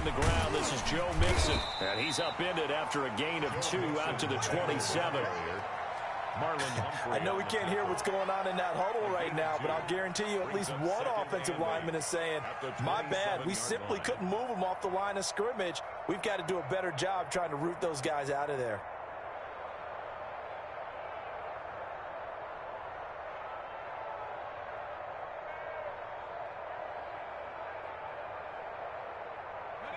on the ground. This is Joe Mixon. And he's upended after a gain of 2 out to the 27. I know we can't hear what's going on in that huddle right now, but I'll guarantee you at least one offensive lineman is saying, my bad, we simply couldn't move them off the line of scrimmage. We've got to do a better job trying to root those guys out of there.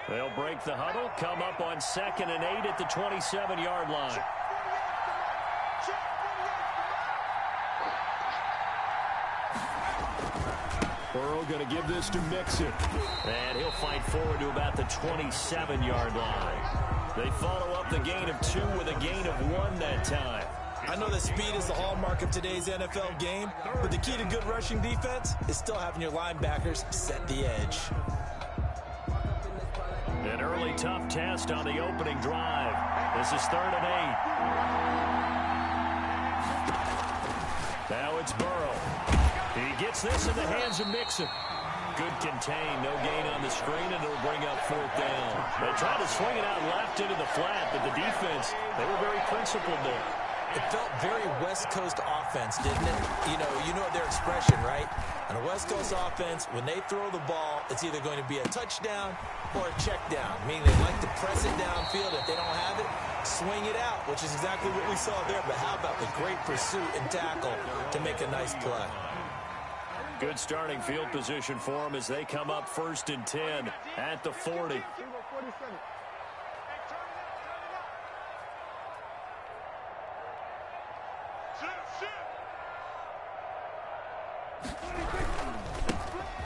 They'll break the huddle, come up on 2nd and 8 at the 27-yard line. Burrow going to give this to Mixon. And he'll fight forward to about the 27-yard line. They follow up the gain of 2 with a gain of 1 that time. I know that speed is the hallmark of today's NFL game, but the key to good rushing defense is still having your linebackers set the edge. An early tough test on the opening drive. This is 3rd and 8. Now it's Burrow. He gets this in the hands of Mixon. Good contain, no gain on the screen, and it'll bring up 4th down. They tried to swing it out left into the flat, but the defense, they were very principled there. It felt very West Coast offense, didn't it? You know their expression, right? On a West Coast offense, when they throw the ball, it's either going to be a touchdown or a check down, meaning they like to press it downfield. If they don't have it, swing it out, which is exactly what we saw there. But how about the great pursuit and tackle to make a nice play? Good starting field position for them as they come up 1st and 10 at the 40.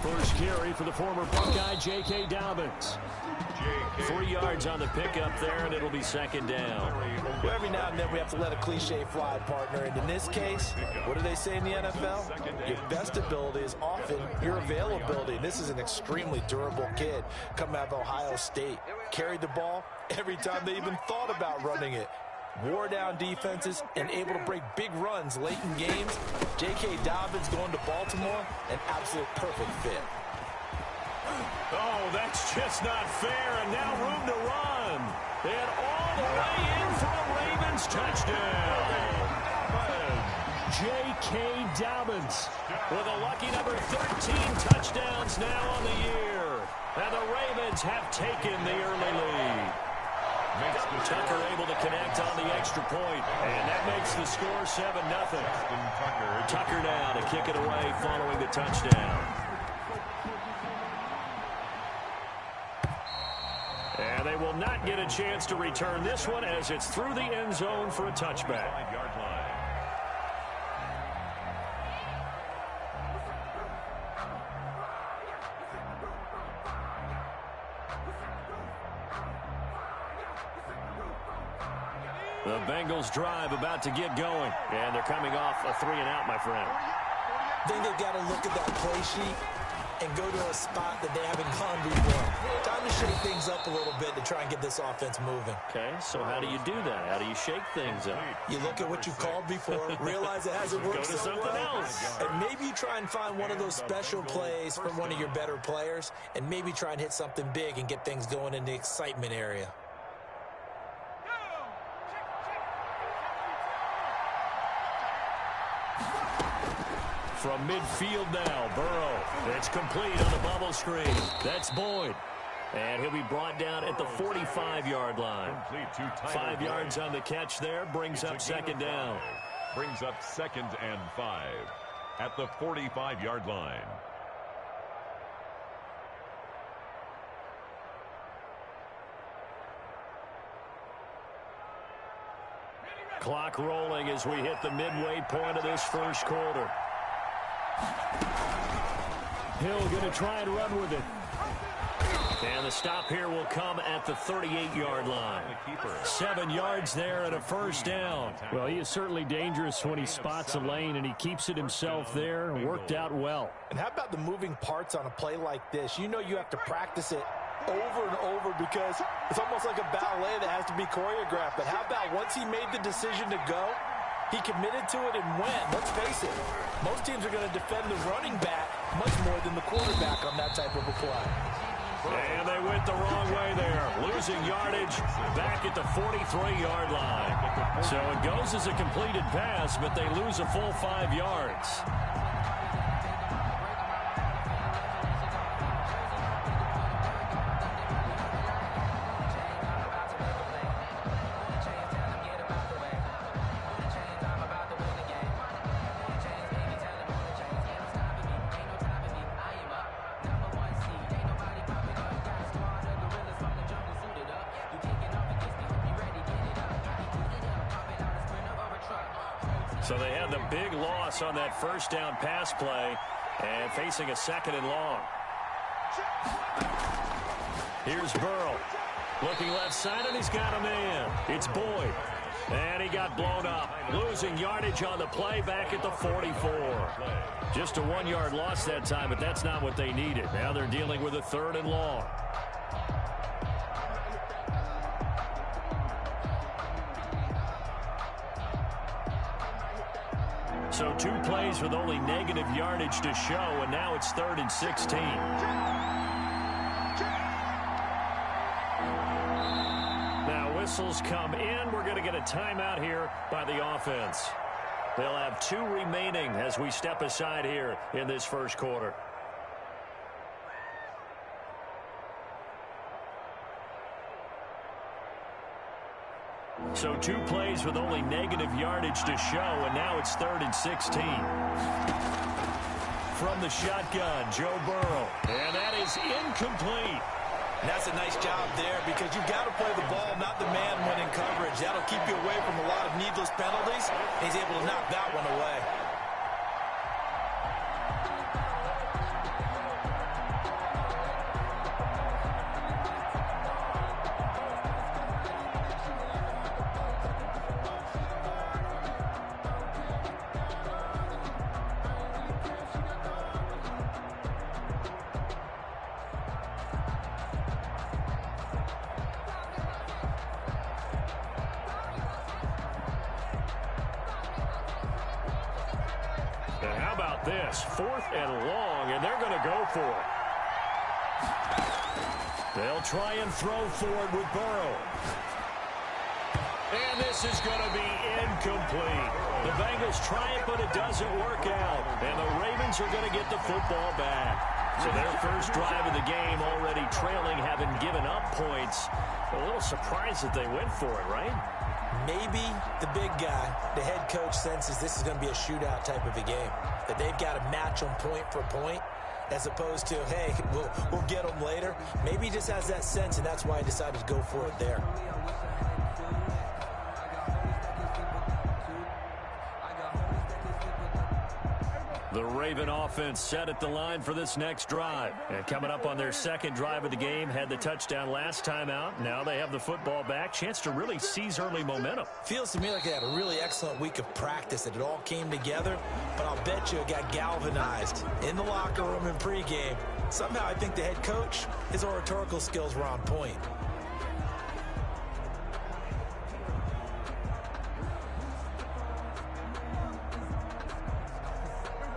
First carry for the former Buckeye, J.K. Dobbins. 3 yards on the pickup there, and it'll be 2nd down. Well, every now and then we have to let a cliche fly, partner. And in this case, what do they say in the NFL? Your best ability is often your availability. This is an extremely durable kid coming out of Ohio State. Carried the ball every time they even thought about running it. Wore down defenses and able to break big runs late in games. J.K. Dobbins going to Baltimore, an absolute perfect fit. Oh, that's just not fair, and now room to run. And all the way in for a Ravens touchdown. J.K. Dobbins with a lucky number 13 touchdowns now on the year. And the Ravens have taken the early lead. Tucker able to connect on the extra point, and that makes the score 7-0. Tucker now to kick it away following the touchdown. And they will not get a chance to return this one as it's through the end zone for a touchback. The Bengals drive about to get going, and they're coming off a 3-and-out, my friend. I think they've got to look at that play sheet and go to a spot that they haven't gone before. Time to shake things up a little bit to try and get this offense moving. Okay, so how do you do that? How do you shake things up? You look at what you called before, realize it hasn't worked Go to so something well, else. and maybe you try and find one of those special plays from one of your better players, and maybe try and hit something big and get things going in the excitement area. From midfield now, Burrow. It's complete on the bubble screen. That's Boyd. And he'll be brought down at the 45-yard line. 5 yards on the catch there. Brings up 2nd down. Brings up 2nd and 5 at the 45-yard line. Clock rolling as we hit the midway point of this first quarter. Hill going to try and run with it. And the stop here will come at the 38-yard line. 7 yards there and a 1st down. Well, he is certainly dangerous when he spots a lane, and he keeps it himself there and worked out well. And how about the moving parts on a play like this? You know you have to practice it over and over because it's almost like a ballet that has to be choreographed. But how about once he made the decision to go, he committed to it and went. Let's face it, most teams are going to defend the running back much more than the quarterback on that type of a play. And they went the wrong way there, losing yardage back at the 43-yard line. So it goes as a completed pass, but they lose a full 5 yards. So they had the big loss on that first down pass play and facing a 2nd and long. Here's Burrow. Looking left side, and he's got a man. It's Boyd. And he got blown up. Losing yardage on the play back at the 44. Just a 1-yard loss that time, but that's not what they needed. Now they're dealing with a 3rd and long. So 2 plays with only negative yardage to show, and now it's 3rd and 16. Now whistles come in. We're going to get a timeout here by the offense. They'll have 2 remaining as we step aside here in this first quarter. So 2 plays with only negative yardage to show, and now it's 3rd and 16. From the shotgun, Joe Burrow. And that is incomplete. And that's a nice job there because you've got to play the ball, not the man when in coverage. That'll keep you away from a lot of needless penalties. He's able to knock that one away. This 4th and long, and they're going to go for it. They'll try and throw forward with Burrow. And this is going to be incomplete. The Bengals try it, but it doesn't work out. And the Ravens are going to get the football back. So their first drive of the game already trailing, having given up points. A little surprised that they went for it, right? Maybe the big guy, the head coach, senses this is going to be a shootout type of a game. That they've got to match them point for point as opposed to, hey, we'll get them later. Maybe he just has that sense, and that's why he decided to go for it there. The Raven offense set at the line for this next drive. And coming up on their 2nd drive of the game, had the touchdown last time out. Now they have the football back. Chance to really seize early momentum. Feels to me like they had a really excellent week of practice, that it all came together. But I'll bet you it got galvanized in the locker room in pregame. Somehow I think the head coach, his oratorical skills were on point.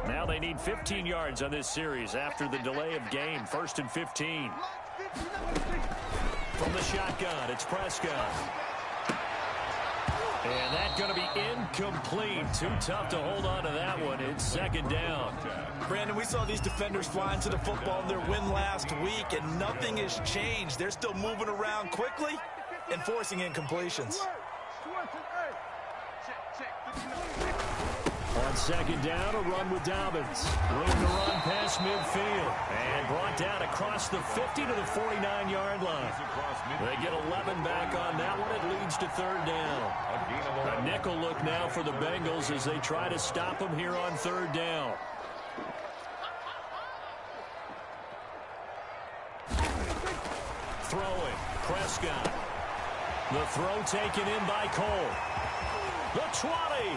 Now they need 15 yards on this series after the delay of game. 1st and 15. From the shotgun, it's Prescott. And that's going to be incomplete. Too tough to hold on to that one. It's 2nd down. Brandon, we saw these defenders flying to the football in their win last week, and nothing has changed. They're still moving around quickly and forcing incompletions. On 2nd down, a run with Dobbins. Room to run past midfield. And brought down across the 50 to the 49-yard line. They get 11 back on that one. It leads to 3rd down. A nickel look now for the Bengals as they try to stop them here on 3rd down. Throwing, Prescott. The throw taken in by Cole. The 20.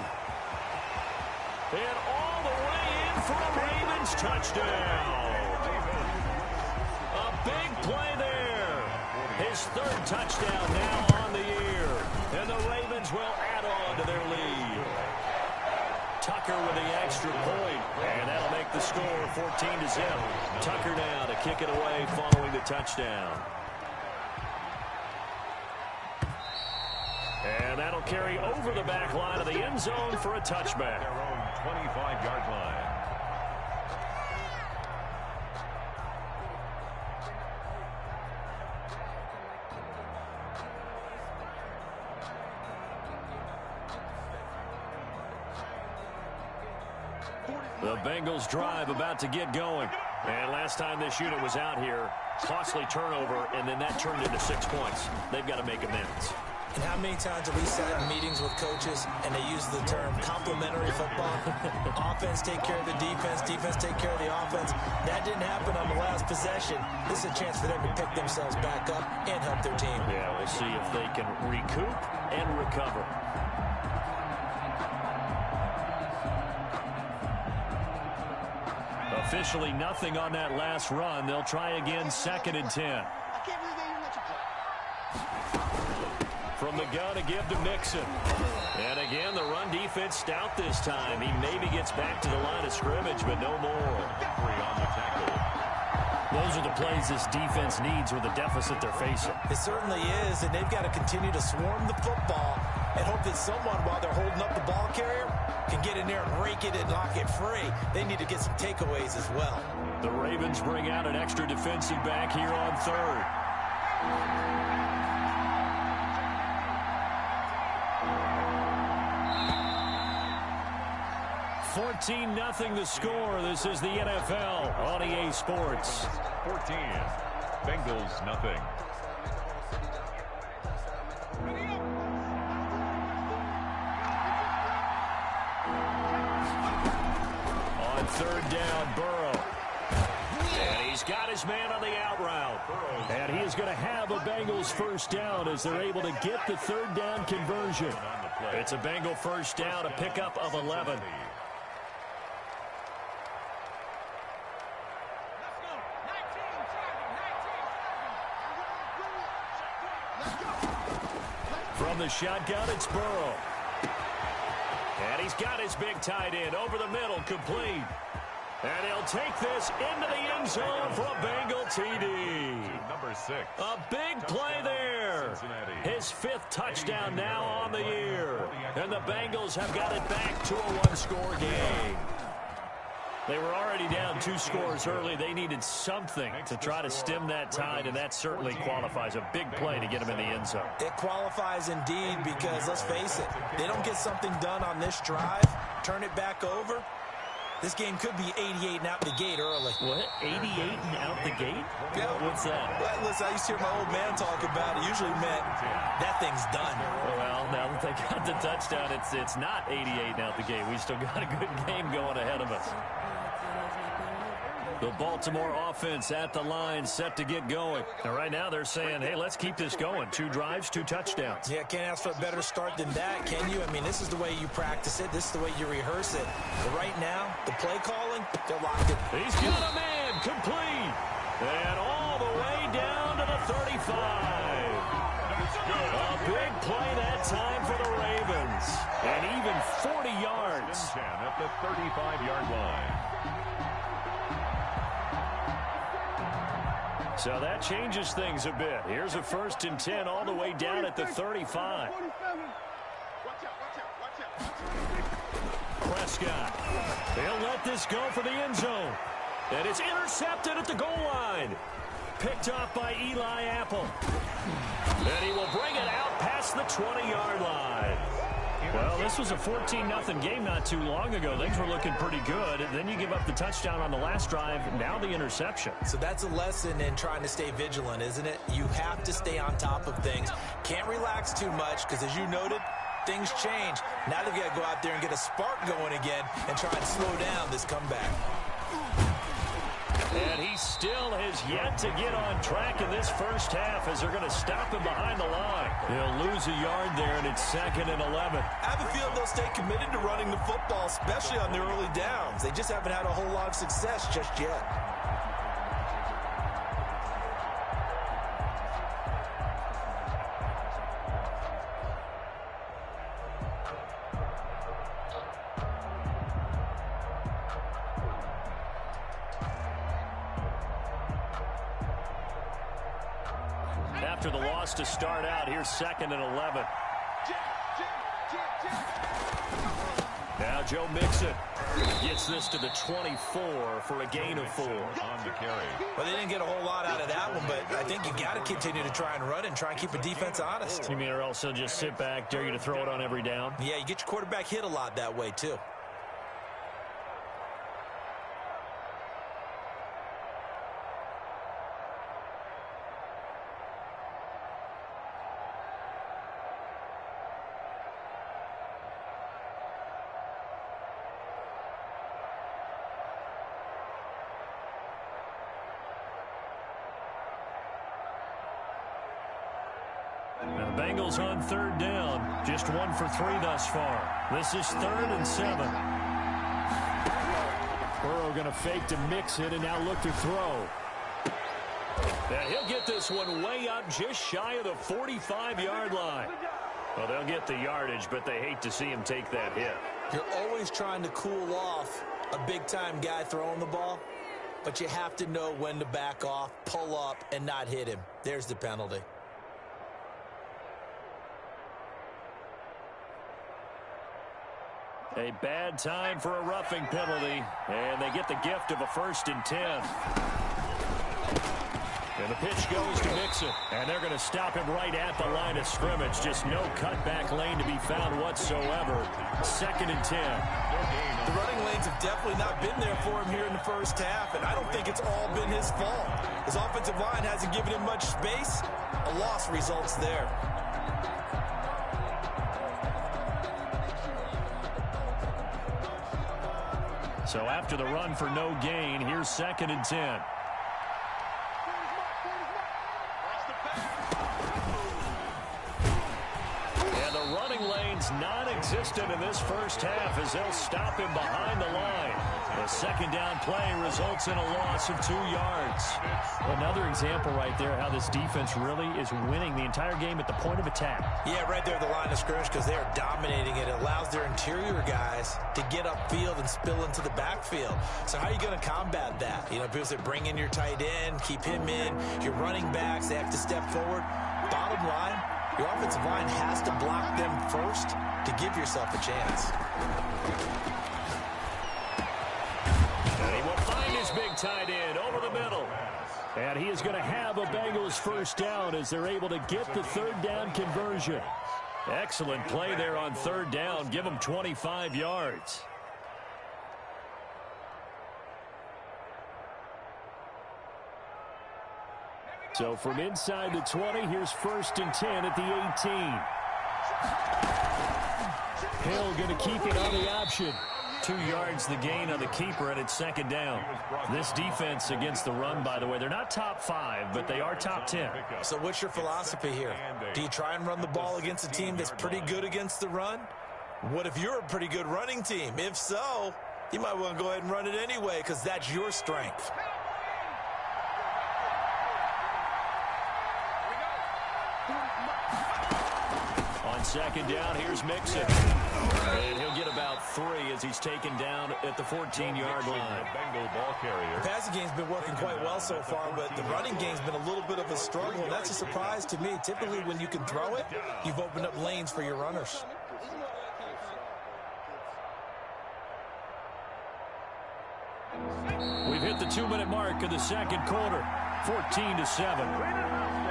And all the way in for a Ravens touchdown. A big play there. His 3rd touchdown now on the year. And the Ravens will add on to their lead. Tucker with the extra point, and that'll make the score 14-0. Tucker now to kick it away following the touchdown. And that'll carry over the back line of the end zone for a touchback. Their own 25-yard line. The Bengals drive about to get going. And last time this unit was out here, costly turnover, and then that turned into 6 points. They've got to make amends. And how many times have we sat in meetings with coaches and they use the term complementary football? Offense take care of the defense, defense take care of the offense. That didn't happen on the last possession. This is a chance for them to pick themselves back up and help their team. Yeah, we'll see if they can recoup and recover. Officially nothing on that last run. They'll try again, 2nd and 10. From the gun to give to Mixon. And again, the run defense stout this time. He maybe gets back to the line of scrimmage, but no more. On the tackle. Those are the plays this defense needs with the deficit they're facing. It certainly is, and they've got to continue to swarm the football and hope that someone, while they're holding up the ball carrier, can get in there and rake it and knock it free. They need to get some takeaways as well. The Ravens bring out an extra defensive back here on 3rd. 14-0 the score. This is the NFL on EA Sports. 14. Bengals nothing. On 3rd down, Burrow. And he's got his man on the out route. And he is going to have a Bengals first down as they're able to get the 3rd down conversion. It's a Bengal first down, a pickup of 11. From the shotgun, it's Burrow. And he's got his big tight end over the middle, complete. And he'll take this into the end zone for a Bengal TD. Number 6. A big play there. His 5th touchdown now on the year. And the Bengals have got it back to a 1-score game. They were already down 2 scores early. They needed something to try to stem that tide, and that certainly qualifies. A big play to get them in the end zone. It qualifies indeed because, let's face it, they don't get something done on this drive, turn it back over, this game could be 88 and out the gate early. What? 88 and out the gate? Yeah. What's that? Well, listen, I used to hear my old man talk about it. Usually meant that thing's done. Well, now that they got the touchdown, it's not 88 and out the gate. We still got a good game going ahead of us. The Baltimore offense at the line, set to get going. And right now they're saying, hey, let's keep this going. 2 drives, 2 touchdowns. Yeah, can't ask for a better start than that, can you? I mean, this is the way you practice it. This is the way you rehearse it. But right now, the play calling, they're locked in. He's got a man, complete. And all the way down to the 35. A big play that time for the Ravens. And even 40 yards. 10 at the 35-yard line. So that changes things a bit. Here's a 1st and 10 all the way down at the 35. Prescott. They'll let this go for the end zone. And it's intercepted at the goal line. Picked off by Eli Apple. And he will bring it out past the 20-yard line. Well, this was a 14-0 game not too long ago. Things were looking pretty good. And then you give up the touchdown on the last drive. Now the interception. So that's a lesson in trying to stay vigilant, isn't it? You have to stay on top of things. Can't relax too much because, as you noted, things change. Now they've got to go out there and get a spark going again and try and slow down this comeback. And he still has yet to get on track in this first half as they're going to stop him behind the line. He'll lose a yard there, and it's 2nd and 11. I have a feeling they'll stay committed to running the football, especially on their early downs. They just haven't had a whole lot of success just yet. after the loss to start out. Here's 2nd and 11. Now Joe Mixon gets this to the 24 for a gain of 4. On the carry. Well, they didn't get a whole lot out of that one, but I think you got to continue to try and run and try and keep a defense honest. You mean or else they'll just sit back, dare you to throw it on every down? Yeah, you get your quarterback hit a lot that way, too. Now the Bengals on 3rd down. Just 1 for 3 thus far. This is 3rd and 7. Burrow going to fake to mix it and now look to throw. And he'll get this one way up just shy of the 45-yard line. Well, they'll get the yardage, but they hate to see him take that hit. You're always trying to cool off a big-time guy throwing the ball, but you have to know when to back off, pull up, and not hit him. There's the penalty. A bad time for a roughing penalty, and they get the gift of a 1st and 10. And the pitch goes to Mixon, and they're going to stop him right at the line of scrimmage. Just no cutback lane to be found whatsoever. 2nd and 10. The running lanes have definitely not been there for him here in the first half, and I don't think it's all been his fault. His offensive line hasn't given him much space. A loss results there. So after the run for no gain, here's 2nd and 10. And the running lane's non-existent in this first half as they'll stop him behind the line. The 2nd down play results in a loss of 2 yards. Another example right there how this defense really is winning the entire game at the point of attack. Yeah, right there at the line of scrimmage because they are dominating it. It allows their interior guys to get upfield and spill into the backfield. So how are you going to combat that? You know, people say bring in your tight end, keep him in. Your running backs, they have to step forward. Bottom line, your offensive line has to block them first to give yourself a chance. And he will find his big tight end over the middle. And he is going to have a Bengals 1st down as they're able to get the 3rd down conversion. Excellent play there on 3rd down. Give them 25 yards. So from inside the 20, here's 1st and 10 at the 18. Hill going to keep it on the option. 2 yards the gain on the keeper, and it's 2nd down. This defense against the run, by the way, they're not top 5, but they are top 10. So what's your philosophy here? Do you try and run the ball against a team that's pretty good against the run? What if you're a pretty good running team? If so, you might want to go ahead and run it anyway because that's your strength. On 2nd down, here's Mixon. And he'll get about 3 as he's taken down at the 14-yard line. Bengal ball carrier. The passing game's been working quite well so far, but the running game's been a little bit of a struggle, and that's a surprise to me. Typically, when you can throw it, you've opened up lanes for your runners. We've hit the 2-minute mark of the 2nd quarter, 14-7.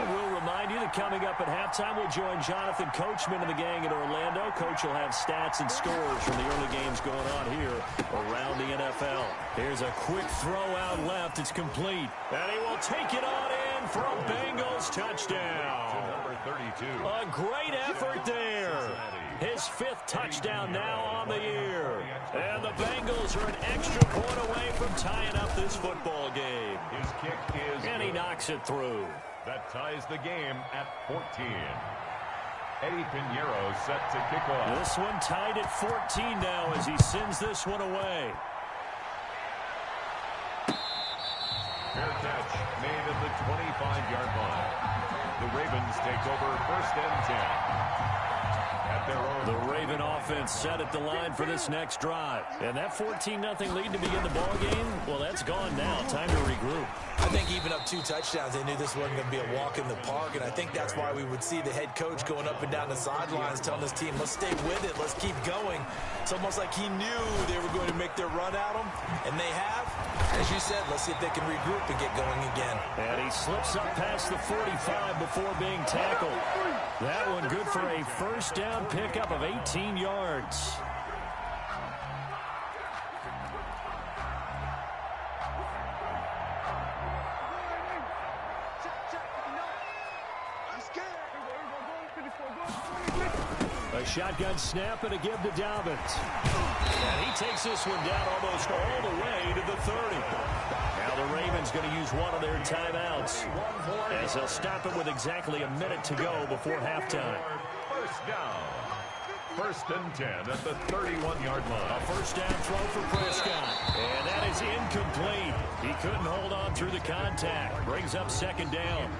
We'll remind you that coming up at halftime, we'll join Jonathan Coachman and the gang in Orlando. Coach will have stats and scores from the early games going on here around the NFL. Here's a quick throw out left. It's complete. And he will take it on in for a Bengals touchdown. Number 32. A great effort there. His 5th touchdown now on the year. And the Bengals are an extra point away from tying up this football game. His kick is And he knocks it through. That ties the game at 14. Eddie Pinheiro set to kick off. This one tied at 14 now as he sends this one away. Fair catch made at the 25-yard line. The Ravens take over 1st and 10. At their own. The Raven offense set at the line for this next drive. And that 14-0 lead to begin the ball game, well, that's gone now. Time to regroup. I think even up 2 touchdowns, they knew this wasn't going to be a walk in the park, and I think that's why we would see the head coach going up and down the sidelines telling his team, let's stay with it, let's keep going. It's almost like he knew they were going to make their run at him, and they have. As you said, let's see if they can regroup and get going again. And he slips up past the 45 before being tackled. That one good for a first down pickup of 18 yards. A shotgun snap and a give to Dobbins. And he takes this one down almost all the way to the 30. Now the Ravens going to use one of their timeouts as they'll stop it with exactly a minute to go before halftime. First down. 1st and 10 at the 31-yard line. A first down throw for Prescott. And that is incomplete. He couldn't hold on through the contact. Brings up 2nd down.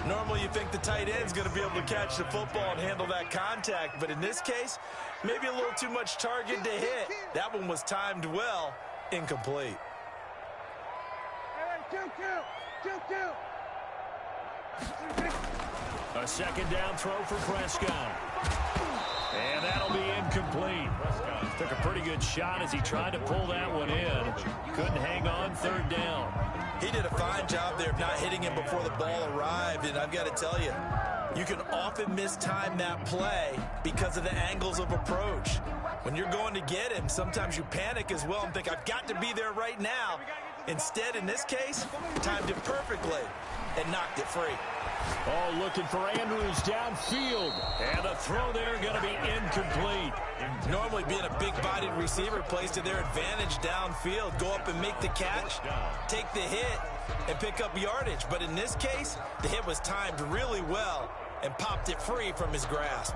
Normally you think the tight end's going to be able to catch the football and handle that contact, but in this case, maybe a little too much target to hit. That one was timed well. Incomplete. A 2nd down throw for Prescott. And that'll be incomplete. Took a pretty good shot as he tried to pull that one in. Couldn't hang on 3rd down. He did a fine job there of not hitting him before the ball arrived, and I've got to tell you, you can often mistime that play because of the angles of approach. When you're going to get him, sometimes you panic as well and think, I've got to be there right now. Instead, in this case, timed it perfectly and knocked it free. Oh, looking for Andrews downfield. And the throw there going to be incomplete. Normally being a big-bodied receiver plays to their advantage downfield. Go up and make the catch, take the hit, and pick up yardage. But in this case, the hit was timed really well and popped it free from his grasp.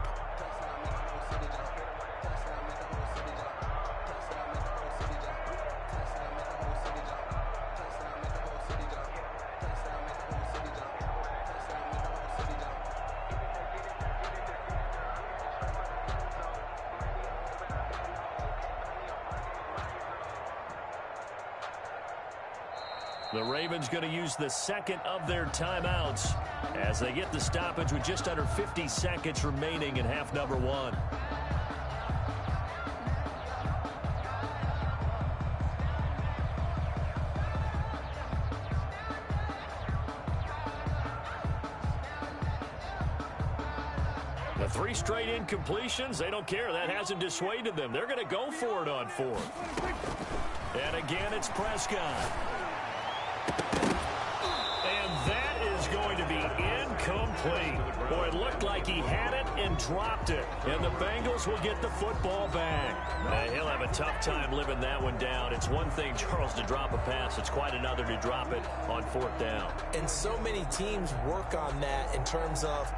The Ravens going to use the 2nd of their timeouts as they get the stoppage with just under 50 seconds remaining in half number 1. The 3 straight incompletions, they don't care. That hasn't dissuaded them. They're going to go for it on 4th. And again, it's Prescott. Going to be incomplete. Boy, it looked like he had it and dropped it. And the Bengals will get the football back. He'll have a tough time living that one down. It's one thing, Charles, to drop a pass. It's quite another to drop it on 4th down. And so many teams work on that in terms of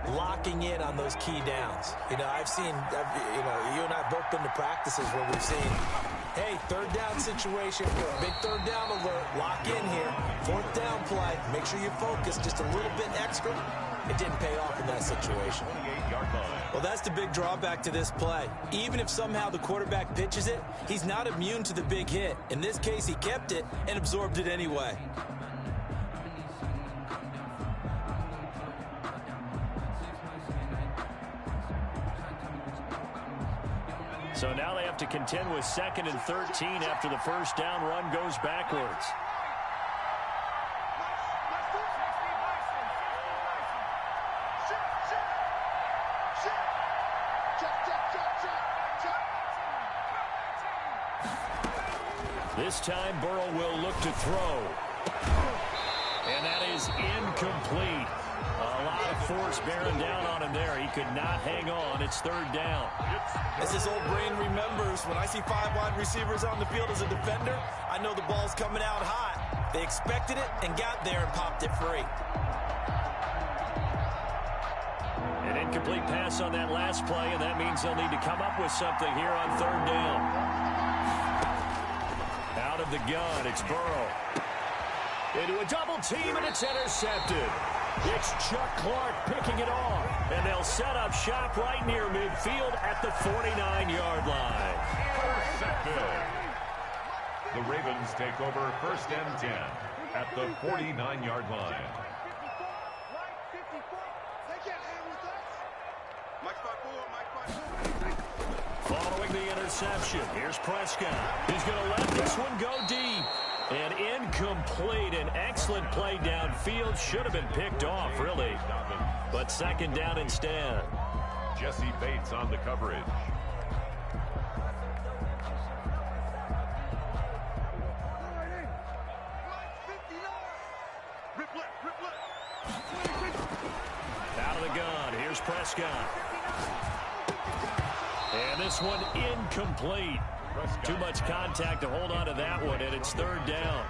locking in on those key downs. You know, I've seen, you and I have both been to practices where we've seen, hey, 3rd down situation, big 3rd down alert, lock in here, 4th down play, make sure you focus just a little bit extra. It didn't pay off in that situation. Well, that's the big drawback to this play. Even if somehow the quarterback pitches it, he's not immune to the big hit. In this case, he kept it and absorbed it anyway. So now they have to contend with 2nd and 13 after the first down run goes backwards. This time Burrow will look to throw. And that is incomplete. A lot of force bearing down on him there. He could not hang on. It's 3rd down. As his old brain remembers, when I see 5 wide receivers on the field as a defender, I know the ball's coming out hot. They expected it and got there and popped it free. An incomplete pass on that last play, and that means they'll need to come up with something here on 3rd down. Out of the gun, it's Burrow. Into a double team, and it's intercepted. It's Chuck Clark picking it off. And they'll set up shop right near midfield at the 49-yard line. Intercepted. The Ravens take over 1st and 10 at the 49-yard line. Following the interception, here's Prescott. He's going to let this one go deep. And incomplete. An excellent play downfield. Should have been picked off, really. But second down instead. Jesse Bates on the coverage. Out of the gun. Here's Prescott. And this one incomplete. Too much contact to hold on to that one, and it's 3rd down.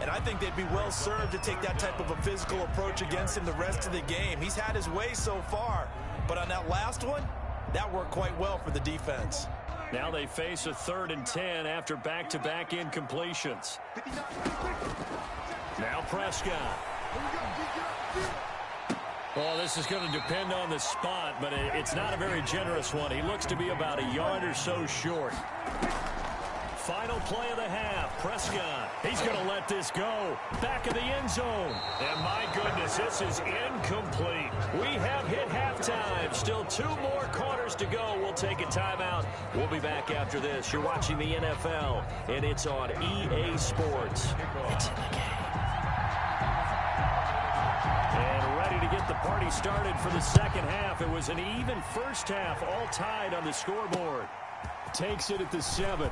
And I think they'd be well served to take that type of a physical approach against him the rest of the game. He's had his way so far, but on that last one, that worked quite well for the defense. Now they face a 3rd and 10 after back-to-back incompletions. Now Prescott. Well, this is going to depend on the spot, but it's not a very generous one. He looks to be about a yard or so short. Final play of the half. Prescott. He's going to let this go. Back of the end zone. And my goodness, this is incomplete. We have hit halftime. Still 2 more quarters to go. We'll take a timeout. We'll be back after this. You're watching the NFL, and it's on EA Sports. It's in the game. And ready to get the party started for the second half. It was an even first half, all tied on the scoreboard. Takes it at the 7.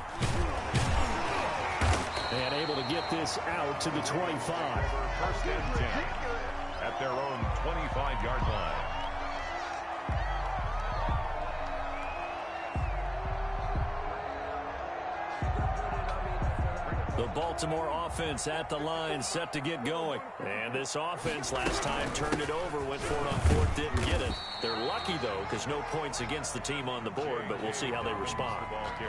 And able to get this out to the 25. 1st and 10 at their own 25-yard line. The Baltimore offense at the line, set to get going. And this offense last time turned it over, went for it on 4th, didn't get it. They're lucky, though, because no points against the team on the board, but we'll see how they respond.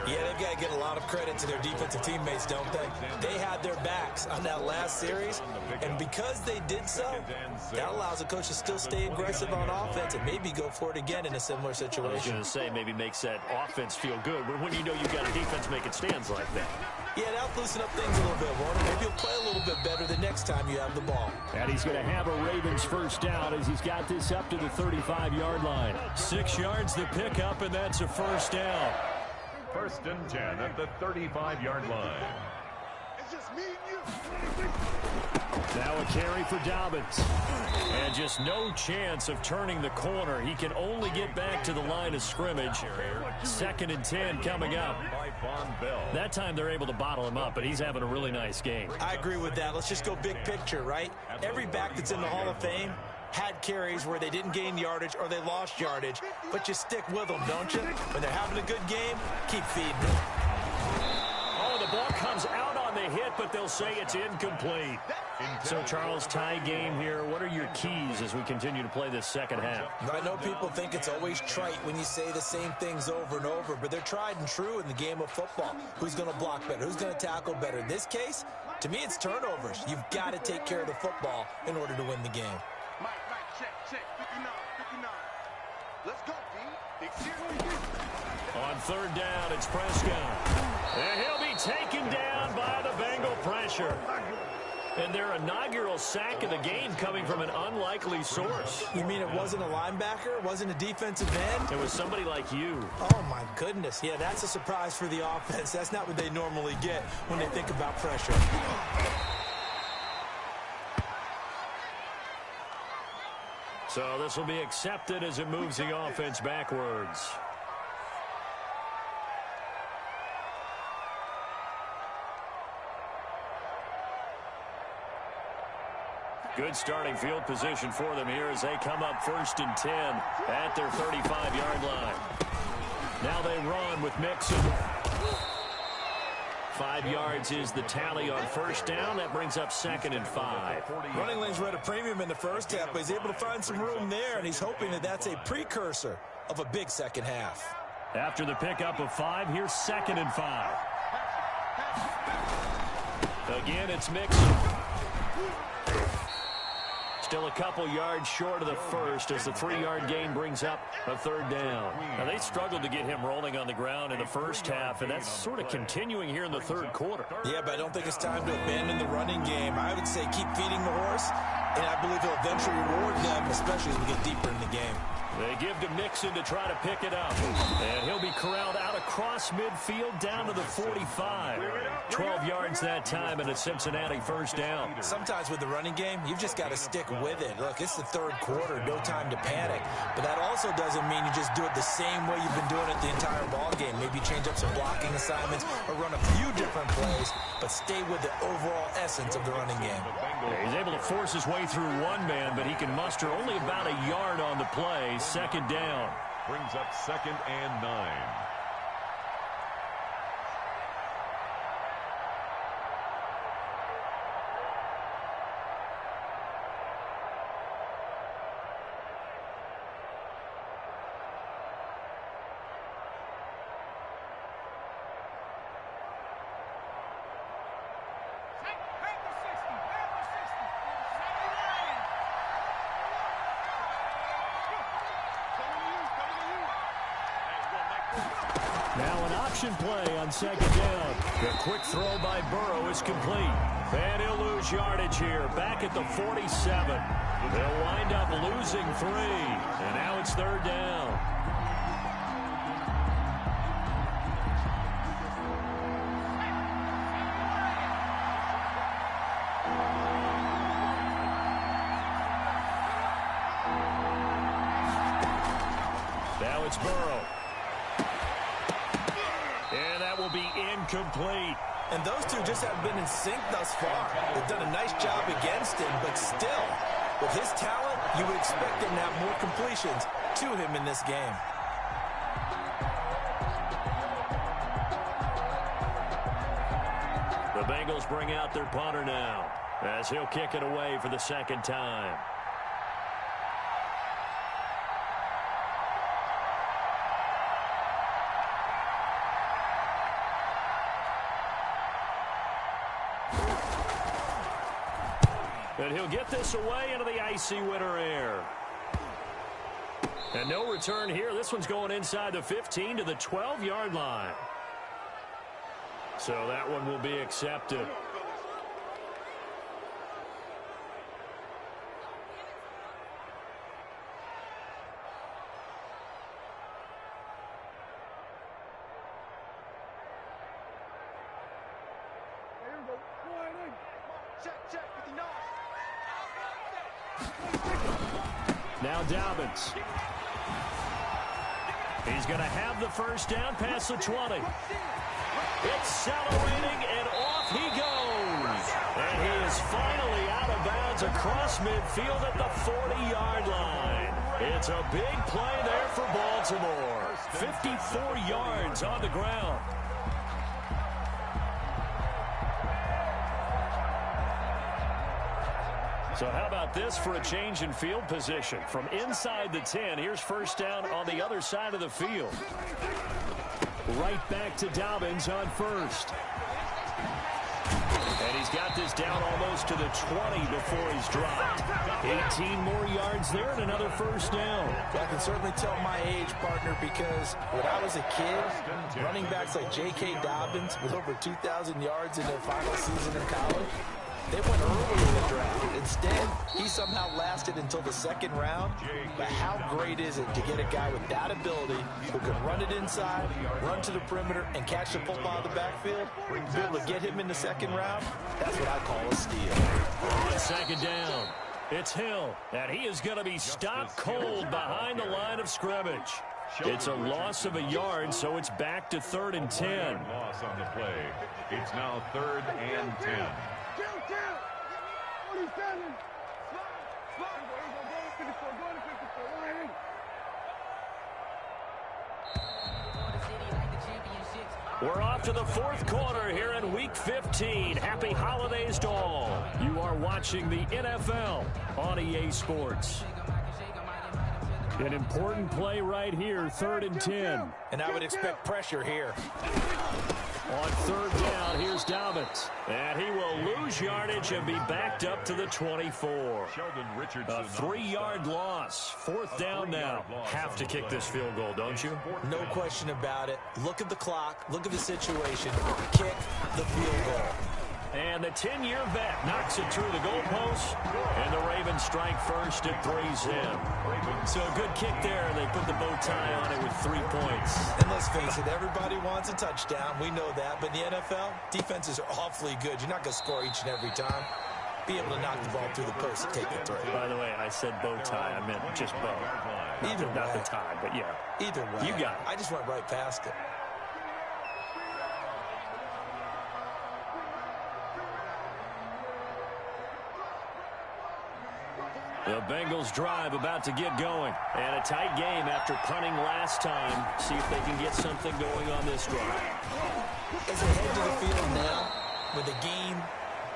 Yeah, they've got to get a lot of credit to their defensive teammates, don't they? They had their backs on that last series, and because they did so, that allows the coach to still stay aggressive on offense and maybe go for it again in a similar situation. I was going to say, maybe makes that offense feel good, but when you know you've got a defense making stands like that. Yeah, that'll loosen up things a little bit, Warner. Maybe you'll play a little bit better the next time you have the ball. And he's going to have a Ravens first down as he's got this up to the 35-yard line. 6 yards the pickup, and that's a first down. 1st and 10 at the 35-yard line. It's just me and you. Now a carry for Dobbins. And just no chance of turning the corner. He can only get back to the line of scrimmage. 2nd and 10 coming up. That time they're able to bottle him up, but he's having a really nice game. I agree with that. Let's just go big picture, right? Every back that's in the Hall of Fame had carries where they didn't gain yardage or they lost yardage, but you stick with them, don't you? When they're having a good game, keep feeding them. Oh, the ball comes out on the hit, but they'll say it's incomplete. So, Charles, tie game here. What are your keys as we continue to play this second half? I know people think it's always trite when you say the same things over and over, but they're tried and true in the game of football. Who's going to block better? Who's going to tackle better? In this case, to me, it's turnovers. You've got to take care of the football in order to win the game. Mike, check, 59. Let's go, D. Big series. On 3rd down, it's Prescott. And he'll be taken down by the Bengal pressure. And their inaugural sack of the game coming from an unlikely source. You mean it wasn't a linebacker? It wasn't a defensive end? It was somebody like you. Oh, my goodness. Yeah, that's a surprise for the offense. That's not what they normally get when they think about pressure. So this will be accepted as it moves the offense backwards. Good starting field position for them here as they come up 1st and 10 at their 35-yard line. Now they run with Mixon. 5 yards is the tally on 1st down. That brings up 2nd and 5. Running lanes were at a premium in the first half, but he's able to find some room there, and he's hoping that that's a precursor of a big second half. After the pickup of 5, here's 2nd and 5. Again, it's Mixon. Still a couple yards short of the first as the 3-yard gain brings up a third down. Now, they struggled to get him rolling on the ground in the first half, and that's sort of continuing here in the third quarter. Yeah, but I don't think it's time to abandon the running game. I would say keep feeding the horse, and I believe he'll eventually reward them, especially as we get deeper in the game. They give to Mixon to try to pick it up. And he'll be corralled out across midfield down to the 45. 12 yards that time and a Cincinnati first down. Sometimes with the running game, you've just got to stick with it. Look, it's the third quarter, no time to panic. But that also doesn't mean you just do it the same way you've been doing it the entire ball game. Maybe change up some blocking assignments or run a few different plays, but stay with the overall essence of the running game. Yeah, he's able to force his way through one man, but he can muster only about a yard on the play. Second down. Brings up 2nd and 9. Now an option play on second down. The quick throw by Burrow is complete. And he'll lose yardage here, back at the 47. They'll wind up losing 3. And now it's third down. Now it's Burrow. And that will be incomplete. And those two just haven't been in sync thus far. They've done a nice job against him, but still, with his talent, you would expect him to have more completions to him in this game. The Bengals bring out their punter now, as he'll kick it away for the second time. And he'll get this away into the icy winter air. And no return here. This one's going inside the 15 to the 12-yard line. So that one will be accepted. Now Dobbins. He's going to have the first down past the 20. Accelerating, and off he goes. And he is finally out of bounds across midfield at the 40-yard line. It's a big play there for Baltimore. 54 yards on the ground. So how about this for a change in field position? From inside the 10, here's first down on the other side of the field. Right back to Dobbins on first. And he's got this down almost to the 20 before he's dropped. 18 more yards there and another first down. I can certainly tell my age, partner, because when I was a kid, running backs like J.K. Dobbins with over 2,000 yards in their final season in college, they went early in the draft. Instead, he somehow lasted until the second round. But how great is it to get a guy with that ability who can run it inside, run to the perimeter, and catch the football out of the backfield? Be able to get him in the second round? That's what I call a steal. On second down, it's Hill, and he is going to be stopped cold behind the line of scrimmage. It's a loss of a yard, so it's back to 3rd and 10. Loss on the play. It's now 3rd and 10. We're off to the fourth quarter here in Week 15. Happy holidays to all. You are watching the NFL on EA Sports. An important play right here, 3rd and 10. And I would expect pressure here. On third down, here's Dobbins. And he will lose yardage and be backed up to the 24. A 3-yard loss. Fourth down now. Have to kick this field goal, don't you? No question about it. Look at the clock. Look at the situation. Kick the field goal. And the 10-year vet knocks it through the goalpost. And the Ravens strike first at 3's in. So a good kick there. They put the bow tie on it with 3 points. And let's face it, everybody wants a touchdown. We know that. But in the NFL, defenses are awfully good. You're not going to score each and every time. Be able to knock the ball through the post and take it through. By the way, I said bow tie. I meant just bow. Either way. Not the tie, but yeah. Either way. You got it. I just went right past it. The Bengals drive about to get going. And a tight game after punting last time. See if they can get something going on this drive. As they head to the field now, with the game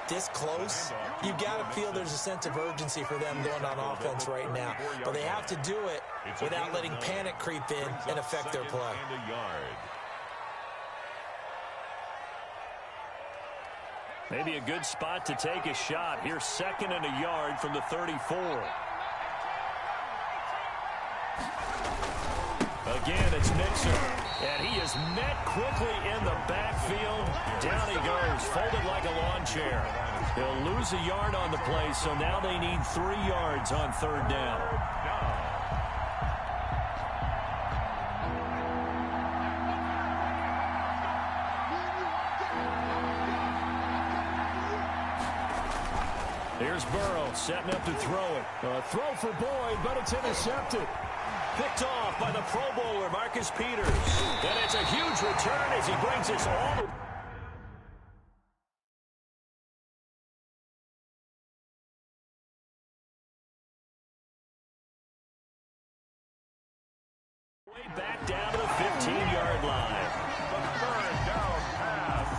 this close, you got to feel there's a sense of urgency for them going on offense right now. But they have to do it without letting panic creep in and affect their play. Maybe a good spot to take a shot. Here's 2nd and a yard from the 34. Again, it's Mixon. And he is met quickly in the backfield. Down he goes, folded like a lawn chair. He'll lose a yard on the play, so now they need 3 yards on third down. Here's Burrow setting up to throw it. A throw for Boyd, but it's intercepted. Picked off by the Pro Bowler, Marcus Peters. And it's a huge return as he brings us all the way back down to the 15-yard line. The third down pass.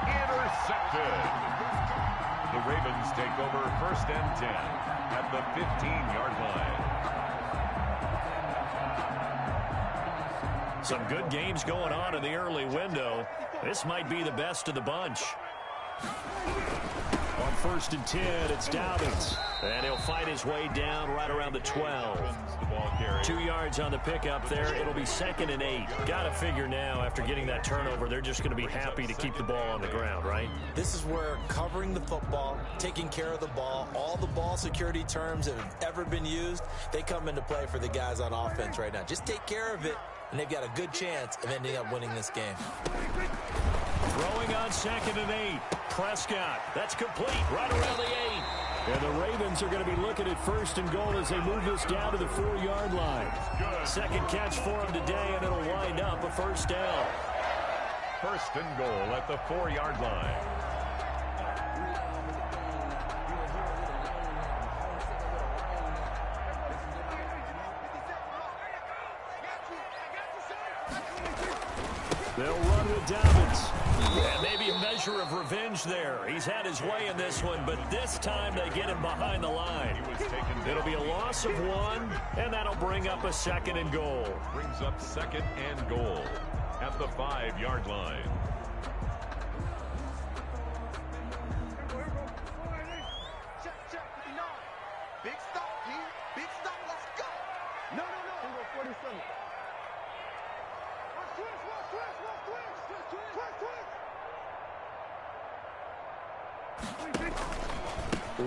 Intercepted. The Ravens take over 1st and 10 at the 15-yard line. Some good games going on in the early window. This might be the best of the bunch. On 1st and 10, it's Dobbins. And he'll fight his way down right around the 12. 2 yards on the pickup there. It'll be 2nd and 8. Got to figure now, after getting that turnover, they're just going to be happy to keep the ball on the ground, right? This is where covering the football, taking care of the ball, all the ball security terms that have ever been used, they come into play for the guys on offense right now. Just take care of it, and they've got a good chance of ending up winning this game. Throwing on 2nd and 8. Prescott. That's complete right around the 8. And the Ravens are going to be looking at 1st and goal as they move this down to the 4-yard line. Second catch for him today, and it'll wind up a 1st down. 1st and goal at the 4-yard line. They'll run with Dobbins. And maybe a measure of revenge there. He's had his way in this one, but this time they get him behind the line. It'll be a loss of 1, and that'll bring up a 2nd and goal. Brings up 2nd and goal at the 5-yard line. Check, 59. Big stop, D. Big stop, let's go. No. 47.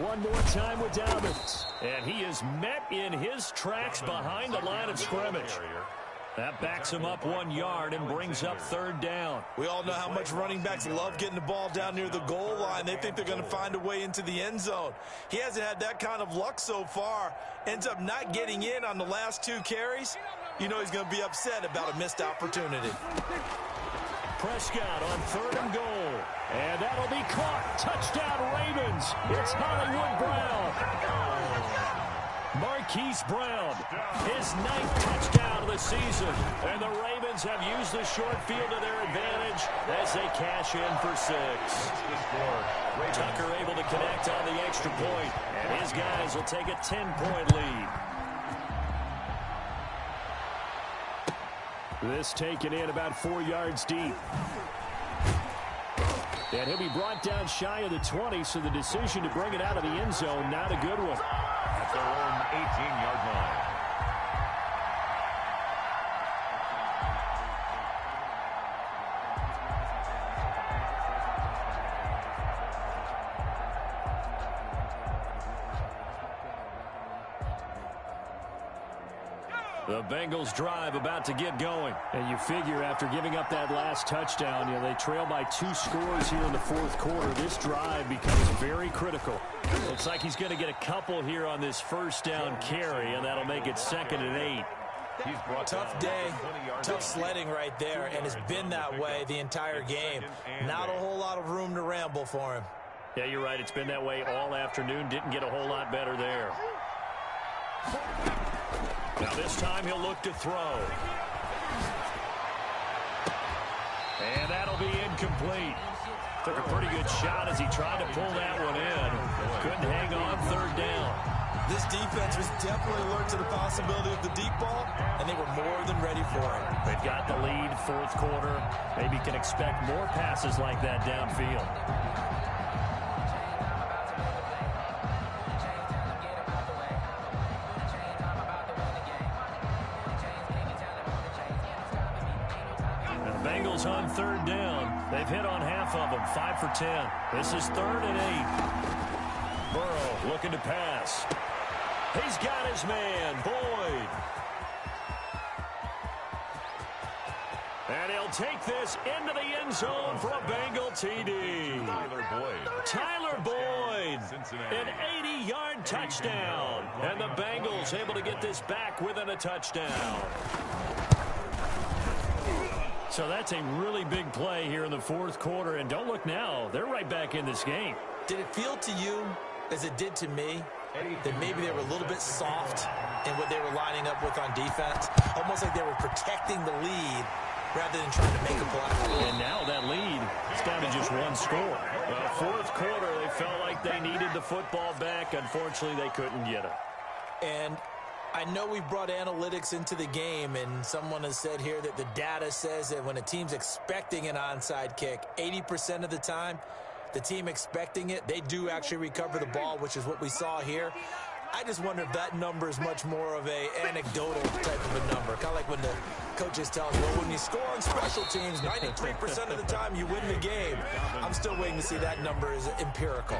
One more time with Dobbins. And he is met in his tracks behind the line of scrimmage. That backs him up 1 yard and brings up 3rd down. We all know how much running backs love getting the ball down near the goal line. They think they're going to find a way into the end zone. He hasn't had that kind of luck so far. Ends up not getting in on the last 2 carries. You know he's going to be upset about a missed opportunity. Prescott on 3rd and goal. And that'll be caught. Touchdown Ravens. It's Hollywood Brown. Marquise Brown, his 9th touchdown of the season. And the Ravens have used the short field to their advantage as they cash in for 6. Tucker able to connect on the extra point, and his guys will take a 10-point lead. This taken in about 4 yards deep. And he'll be brought down shy of the 20, so the decision to bring it out of the end zone, not a good one. At their own 18-yard line. The Bengals drive about to get going. And you figure after giving up that last touchdown, they trail by 2 scores here in the fourth quarter. This drive becomes very critical. Looks like he's going to get a couple here on this first down carry, and that'll make it 2nd and 8. Tough day, tough sledding right there, and it's been that way the entire game. Not a whole lot of room to ramble for him. Yeah, you're right. It's been that way all afternoon. Didn't get a whole lot better there. Now this time he'll look to throw. And that'll be incomplete. Took a pretty good shot as he tried to pull that one in. Couldn't hang on 3rd down. This defense was definitely alert to the possibility of the deep ball, and they were more than ready for it. They've got the lead, fourth quarter. Maybe can expect more passes like that downfield. Bengals on 3rd down. They've hit on half of them, 5 for 10. This is 3rd and 8. Burrow looking to pass. He's got his man, Boyd. And he'll take this into the end zone for a Bengal TD. Tyler Boyd. An 80-yard touchdown. And the Bengals able to get this back within a touchdown. So that's a really big play here in the fourth quarter. And don't look now, they're right back in this game. Did it feel to you, as it did to me, that maybe they were a little bit soft in what they were lining up with on defense? Almost like they were protecting the lead rather than trying to make a play. And now that lead is down to just 1 score. Fourth quarter, they felt like they needed the football back. Unfortunately, they couldn't get it. And I know we brought analytics into the game, and someone has said here that the data says that when a team's expecting an onside kick, 80% of the time, the team expecting it, they do actually recover the ball, which is what we saw here. I just wonder if that number is much more of a anecdotal type of a number. Kind of like when the coaches tell us, well, when you score on special teams, 93% of the time you win the game. I'm still waiting to see that number is empirical.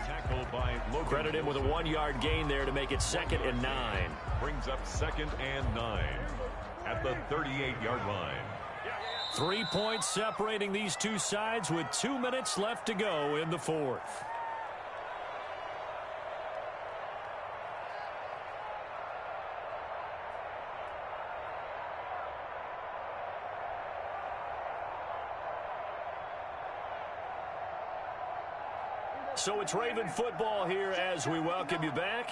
Credit him with a 1-yard gain there to make it 2nd and 9. Brings up 2nd and 9 at the 38-yard line. 3 points separating these two sides with 2 minutes left to go in the fourth. So it's Raven football here as we welcome you back.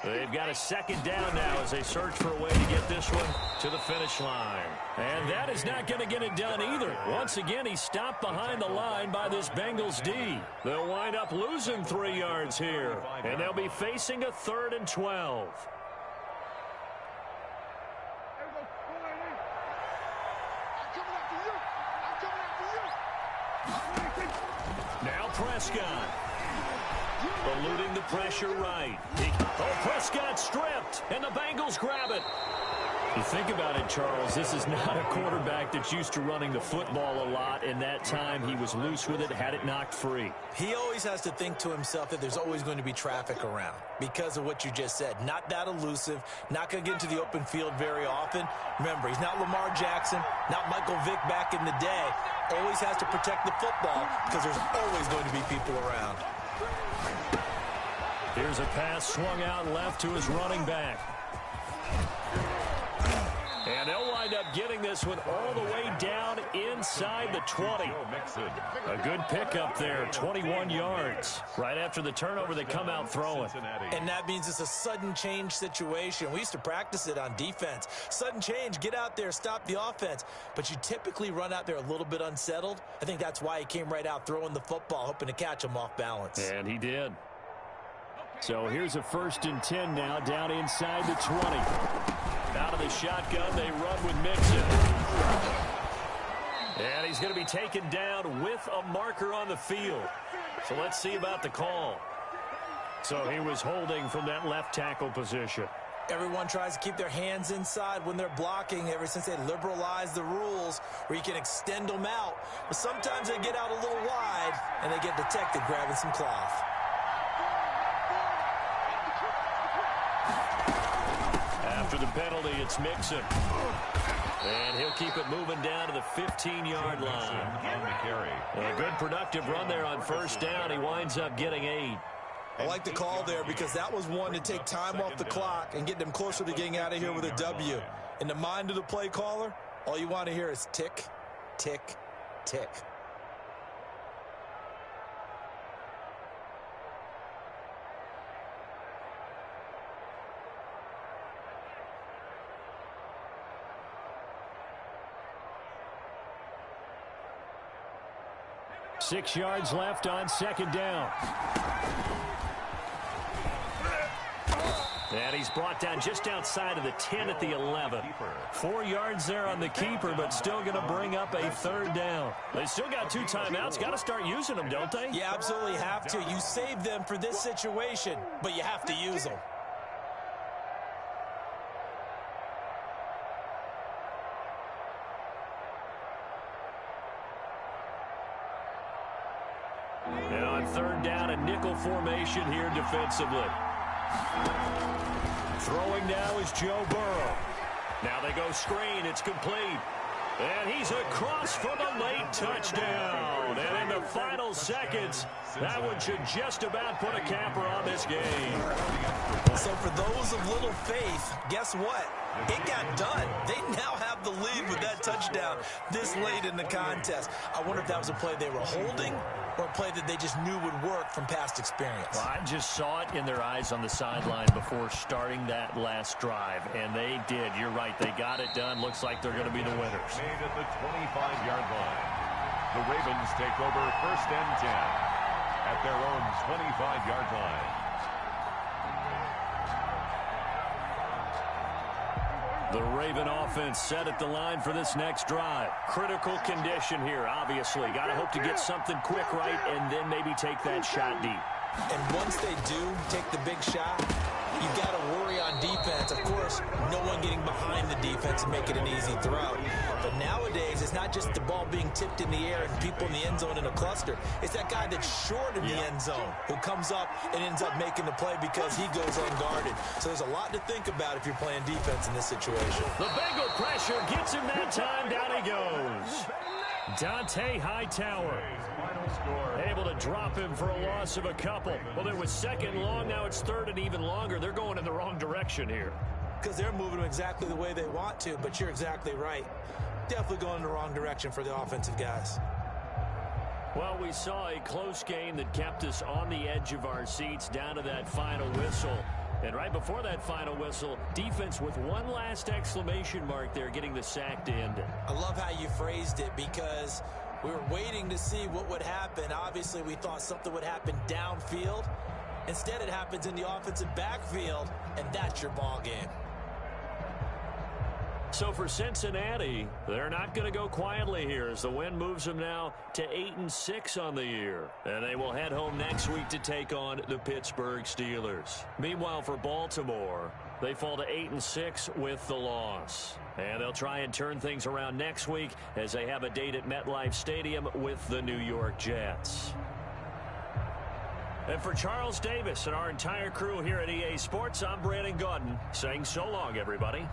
They've got a 2nd down now as they search for a way to get this one to the finish line. And that is not going to get it done either. Once again, he's stopped behind the line by this Bengals D. They'll wind up losing 3 yards here, and they'll be facing a 3rd and 12. Now Prescott. Eluding the pressure right. Prescott stripped, and the Bengals grab it. You think about it, Charles, this is not a quarterback that's used to running the football a lot. In that time, he was loose with it, had it knocked free. He always has to think to himself that there's always going to be traffic around because of what you just said. Not that elusive, not going to get into the open field very often. Remember, he's not Lamar Jackson, not Michael Vick back in the day. Always has to protect the football because there's always going to be people around. Here's a pass swung out left to his running back. And they'll wind up getting this one all the way down inside the 20. A good pickup there, 21 yards. Right after the turnover, they come out throwing. And that means it's a sudden change situation. We used to practice it on defense. Sudden change, get out there, stop the offense. But you typically run out there a little bit unsettled. I think that's why he came right out throwing the football, hoping to catch him off balance. And he did. So here's a 1st and 10 now, down inside the 20. Out of the shotgun, they run with Mixon. And he's going to be taken down with a marker on the field. So let's see about the call. So he was holding from that left tackle position. Everyone tries to keep their hands inside when they're blocking ever since they liberalized the rules where you can extend them out. But sometimes they get out a little wide and they get detected grabbing some cloth. After the penalty, it's Mixon. And he'll keep it moving down to the 15-yard line. On the carry. A good productive run there on first down. He winds up getting 8. I like the call there because that was one to take time off the clock and get them closer to getting out of here with a W. In the mind of the play caller, all you want to hear is tick, tick, tick. Six yards left on second down. And he's brought down just outside of the 10 at the 11. 4 yards there on the keeper, but still going to bring up a third down. They still got 2 timeouts. Got to start using them, don't they? You absolutely have to. You save them for this situation, but you have to use them. And on third down, a nickel formation here defensively. Throwing now is Joe Burrow. Now they go screen. It's complete. And he's across for the late touchdown. And in the final seconds, that one should just about put a capper on this game. So for those of little faith, guess what? It got done. They now have the lead with that touchdown this late in the contest. I wonder if that was a play they were holding or a play that they just knew would work from past experience. Well, I just saw it in their eyes on the sideline before starting that last drive, and they did. You're right. They got it done. Looks like they're going to be the winners. Made at the 25-yard line. The Ravens take over first and 10 at their own 25-yard line. The Raven offense set at the line for this next drive. Critical condition here, obviously. Got to hope to get something quick right and then maybe take that shot deep. And once they do take the big shot, you got to worry on defense. Of course, no one getting behind the defense and make it an easy throw. But nowadays, it's not just the ball being tipped in the air and people in the end zone in a cluster. It's that guy that's short in the end zone who comes up and ends up making the play because he goes unguarded. So there's a lot to think about if you're playing defense in this situation. The Bengal pressure gets him that time. Down he goes. Dante Hightower able to drop him for a loss of a couple. Well, it was second long. Now it's third and even longer. They're going in the wrong direction here. Because they're moving them exactly the way they want to, but you're exactly right. Definitely going in the wrong direction for the offensive guys. Well, we saw a close game that kept us on the edge of our seats down to that final whistle. And right before that final whistle, defense with one last exclamation mark there, getting the sack to end it. I love how you phrased it because we were waiting to see what would happen. Obviously, we thought something would happen downfield. Instead, it happens in the offensive backfield, and that's your ball game. So for Cincinnati, they're not going to go quietly here as the win moves them now to 8-6 on the year. And they will head home next week to take on the Pittsburgh Steelers. Meanwhile, for Baltimore, they fall to 8-6 with the loss. And they'll try and turn things around next week as they have a date at MetLife Stadium with the New York Jets. And for Charles Davis and our entire crew here at EA Sports, I'm Brandon Gaudin saying so long, everybody.